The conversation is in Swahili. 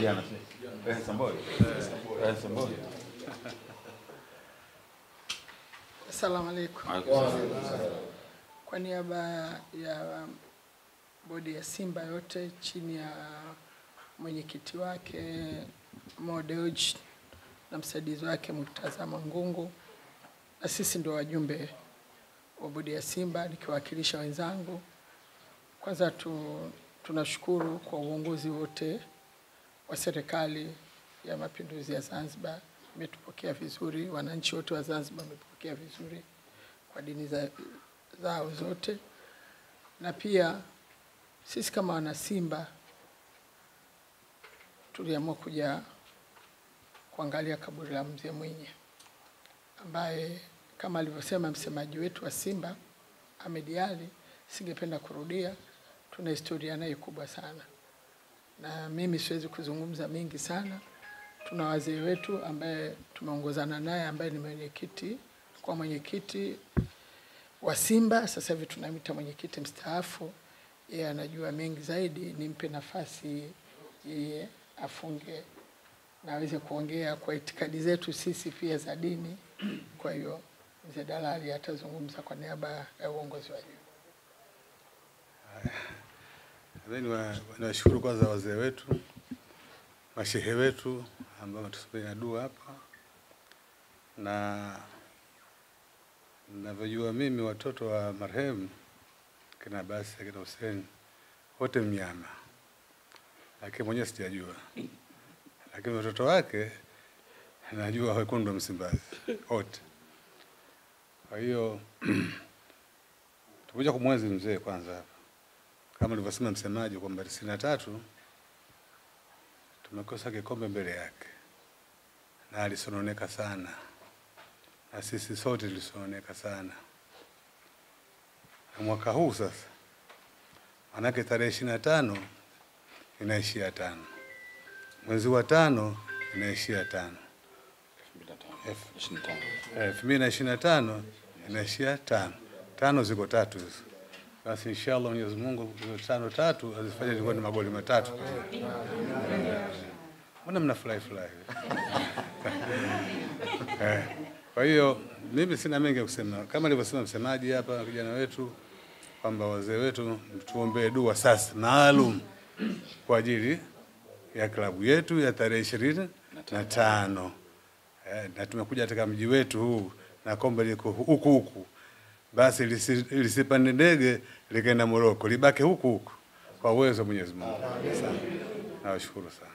vijana. Samboi. Samboi. Assalamu alaikum. Kwa niaba ya bodi ya Simba yote chini ya mwenyekiti wake Mo Dewji na msaidizi wake Murtaza Mangungu, na sisi ndio wajumbe wa bodi ya Simba nikiwakilisha wenzangu. Kwanza tunashukuru kwa uongozi wote wa serikali ya Mapinduzi ya Zanzibar, umetupokea vizuri, wananchi wote wa Zanzibar wamepokea vizuri kwa dini zao zote. Na pia sisi kama wana Simba tuliamua kuja kuangalia kaburi la Mzee Mwinyi, ambaye kama alivyosema msemaji wetu wa Simba Ahmed Ali, singependa kurudia, tuna historia naye kubwa sana. Na mimi siwezi kuzungumza mingi sana. Tuna wazee wetu ambaye tumeongozana naye, ambaye ni mwenyekiti wa Simba, sasa hivi tunamwita mwenyekiti mstaafu. Yeye anajua mengi zaidi, nimpe nafasi yeye afunge na aweze kuongea kwa itikadi zetu sisi pia za dini. Kwa hiyo Mzee Dalali atazungumza kwa niaba ya uongozi wa juu. Mimi nashukuru kwanza wazee wetu, mashehe wetu ambao watusaidia dua hapa, na ninavyojua mimi watoto wa marehemu kina Basi kina Hussein wote mnyama, lakini mwenyewe sijajua, lakini watoto wake najua wekundu wa Msimbazi wote. Kwa hiyo tukuja kumwenzi mzee kwanza hapa, kama nilivyosema msemaji kwamba 93 tumekosa kikombe mbele yake, na alisononeka sana, na sisi sote tulisononeka sana. Na mwaka huu sasa, manake tarehe 25 inaishia 5, mwezi wa 5 inaishia 5, 2025 inaishia 5, 5 ziko 3 hizo. Basi inshallah Mwenyezi Mungu 5 azifanye zikuwa ni magoli 3. Mbona mnafurahi? Kwa hiyo mimi sina mengi ya kusema, kama alivyosema msemaji hapa kijana wetu kwamba wazee wetu tuombee dua sasa maalum kwa ajili ya klabu yetu ya tarehe 25. Na tumekuja katika mji wetu huu na kombe liko huku, basi lisipande ndege likaenda Moroko, libaki huku kwa uwezo wa Mwenyezi Mungu. Nawashukuru sana.